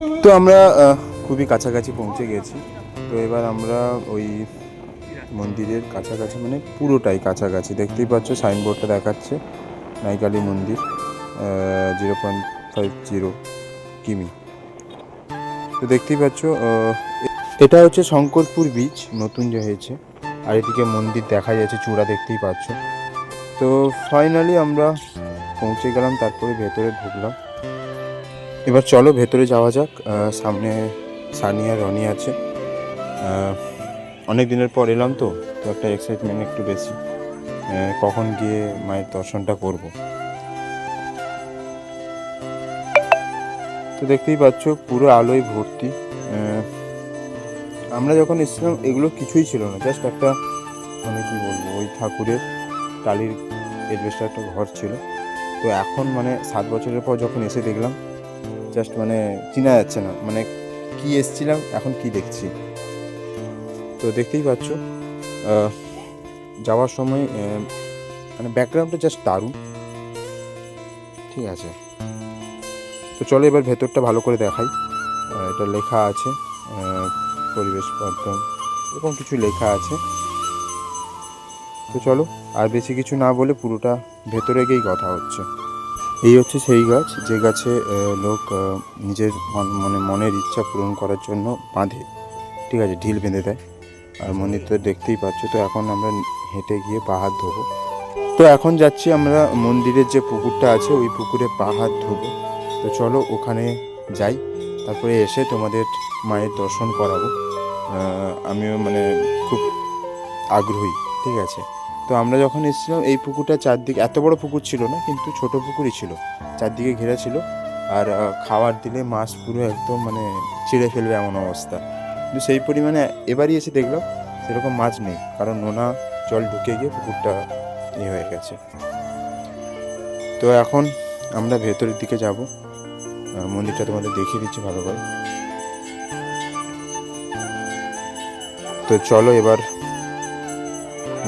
তো আমরা খুবই কাছাকাছি পৌঁছে গেছি। তো এবার আমরা ওই মন্দিরের কাছাকাছি, মানে পুরোটাই কাছাকাছি। দেখতেই পাচ্ছ সাইনবোর্ডটা দেখাচ্ছে নাইকালি মন্দির 0.50 কিমি। তো দেখতেই পাচ্ছ এটা হচ্ছে শঙ্করপুর বিচ, নতুন যে হয়েছে। আর এদিকে মন্দির দেখা যাচ্ছে, চূড়া দেখতেই পাচ্ছ। তো ফাইনালি আমরা পৌঁছে গেলাম, তারপরে ভেতরে ঢুকলাম। এবার চলো ভেতরে যাওয়া যাক। সামনে সানিয়া রনি আছে। অনেক দিনের পর এলাম, তো তো একটা এক্সাইটমেন্ট একটু বেশি, কখন গিয়ে মায়ের দর্শনটা করব। তো দেখতেই পাচ্ছ পুরো আলোয় ভর্তি। আমরা যখন এসেছিলাম এগুলো কিছুই ছিল না, জাস্ট একটা, মানে কি বলবো, ওই ঠাকুরের টালির এডভেস্টার একটা ঘর ছিল। তো এখন মানে 7 বছরের পর যখন এসে দেখলাম, জাস্ট মানে চেনা যাচ্ছে না, মানে কি এসছিলাম এখন কি দেখছি। তো দেখতেই পাচ্ছ যাওয়ার সময় মানে ব্যাকগ্রাউন্ডটা জাস্ট দারুণ। ঠিক আছে, তো চলো এবার ভেতরটা ভালো করে দেখাই। এটা লেখা আছে পরিবেশ বর্ধন, এরকম কিছু লেখা আছে। তো চলো আর বেশি কিছু না বলে পুরোটা ভেতরে গিয়েই কথা হচ্ছে। এই হচ্ছে সেই গাছ, যে গাছে লোক নিজের মানে মনের ইচ্ছা পূরণ করার জন্য বাঁধে। ঠিক আছে, ঢিল বেঁধে দেয়। আর মন্দিরটা দেখতেই পাচ্ছ। তো এখন আমরা হেঁটে গিয়ে পা হাত ধোবো। তো এখন যাচ্ছি আমরা মন্দিরের যে পুকুরটা আছে, ওই পুকুরে পা হাত ধোবো। তো চলো ওখানে যাই, তারপরে এসে তোমাদের মায়ের দর্শন করাবো। আমিও মানে খুব আগ্রহী। ঠিক আছে, তো আমরা যখন এসেছিলাম এই পুকুরটা চারদিকে, এত বড় পুকুর ছিল না কিন্তু ছোট পুকুরই ছিল, চারদিকে ঘেরা ছিল। আর খাবার দিলে মাছ পুরো একদম মানে ছিঁড়ে ফেলবে এমন অবস্থা। কিন্তু সেই পরিমাণে এবারই এসে দেখলাম সেরকম মাছ নেই, কারণ নোনা জল ঢুকে গিয়ে পুকুরটা হয়ে গেছে। তো এখন আমরা ভেতরের দিকে যাব, মন্দিরটা তোমাদের দেখিয়ে দিচ্ছি ভালো করে। তো চলো এবার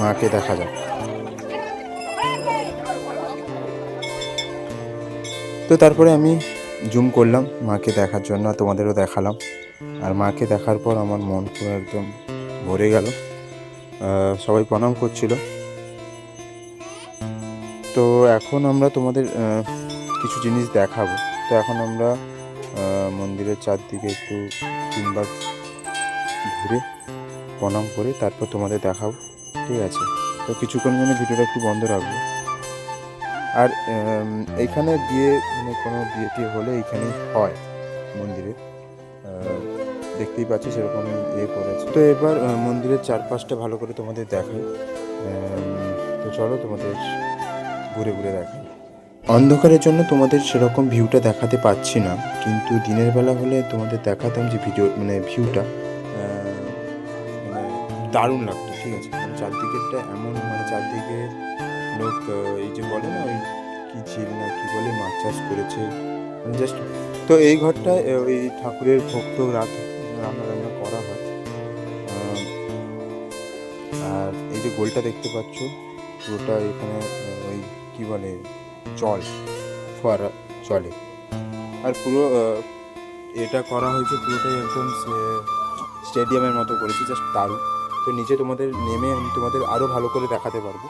মাকে দেখা যাক। তো তারপরে আমি জুম করলাম মাকে দেখার জন্য, তোমাদেরও দেখালাম। আর মাকে দেখার পর আমার মন পুরো একদম ভরে গেল। সবাই প্রণাম করছিল। তো এখন আমরা তোমাদের কিছু জিনিস দেখাবো। তো এখন আমরা মন্দিরের চারদিকে একটু 3বার ঘুরে প্রণাম করে তারপর তোমাদের দেখাবো। ঠিক আছে, তো কিছুক্ষণ জন্য ভিডিওটা একটু বন্ধ রাখবো। আর এইখানে বিয়ে, মানে কোনো বিয়ে টিয়ে হলে এইখানেই হয় মন্দিরে। দেখতেই পাচ্ছি সেরকম করেছে। তো এবার মন্দিরের চারপাশটা ভালো করে তোমাদের দেখাই। তো চলো তোমাদের ঘুরে ঘুরে দেখাই। অন্ধকারের জন্য তোমাদের সেরকম ভিউটা দেখাতে পাচ্ছি না, কিন্তু দিনের বেলা হলে তোমাদের দেখাতাম যে মানে ভিউটা মানে দারুণ লাগতো। ঠিক আছে, মানে চারদিকেরটা এমন, মানে চারদিকে লোক এই যে বলে না ওই কি ঝিল না কি বলে, মাছ চাষ করেছে জাস্ট। তো এই ঘরটায় ওই ঠাকুরের ভোগ তো রান্না রান্না করা হয়। আর এই যে গোলটা দেখতে পাচ্ছ পুরোটা এখানে ওই কি বলে জল ফোয়ারা চলে। আর পুরো এটা করা হয়েছে পুরোটাই একদম স্টেডিয়ামের মতো করেছি, জাস্ট দারুণ। তো নিচে তোমাদের নেমে আমি তোমাদের আরও ভালো করে দেখাতে পারবো।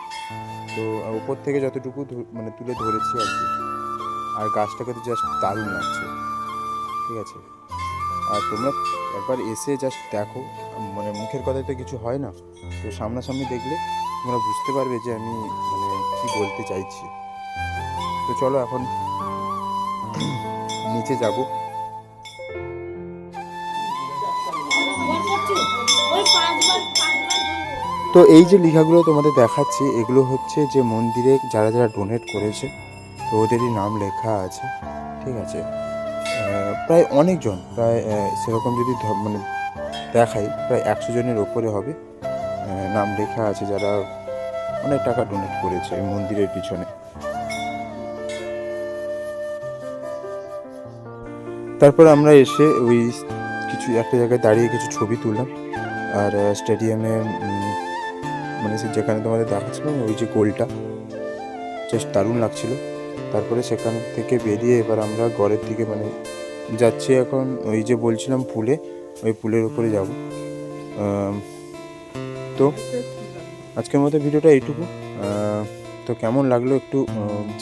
তো উপর থেকে যতটুকু মানে তুলে ধরেছি আর কি। আর গাছটাকে তো জাস্ট দারুণ লাগছে। ঠিক আছে, আর তোমরা একবার এসে জাস্ট দেখো, মানে মুখের কথায় তো কিছু হয় না, তো সামনাসামনি দেখলে তোমরা বুঝতে পারবে যে আমি মানে কি বলতে চাইছি। তো চলো এখন নিচে যাব। তো এই যে লেখাগুলো তোমাদের দেখাচ্ছি, এগুলো হচ্ছে যে মন্দিরে যারা যারা ডোনেট করেছে, তো ওদেরই নাম লেখা আছে। ঠিক আছে, প্রায় অনেকজন, প্রায় সেরকম যদি মানে দেখাই প্রায় 100 জনের ওপরে হবে নাম লেখা আছে, যারা অনেক টাকা ডোনেট করেছে এই মন্দিরের পিছনে। তারপর আমরা এসে ওই কিছু একটা জায়গায় দাঁড়িয়ে কিছু ছবি তুললাম। আর স্টেডিয়ামে মানে যেখানে তোমাদের দেখাচ্ছিলাম ওই যে গোলটা, জাস্ট দারুণ লাগছিল। তারপরে সেখান থেকে বেরিয়ে এবার আমরা ঘরের দিকে মানে যাচ্ছি এখন ওই যে বলছিলাম পুলে, ওই পুলের উপরে যাব। তো আজকের মতো ভিডিওটা এইটুকু। তো কেমন লাগলো একটু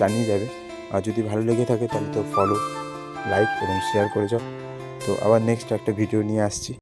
জানিয়ে যাবে, আর যদি ভালো লেগে থাকে তাহলে তো ফলো, লাইক এবং শেয়ার করে যাও। তো আবার নেক্সট একটা ভিডিও নিয়ে আসছি।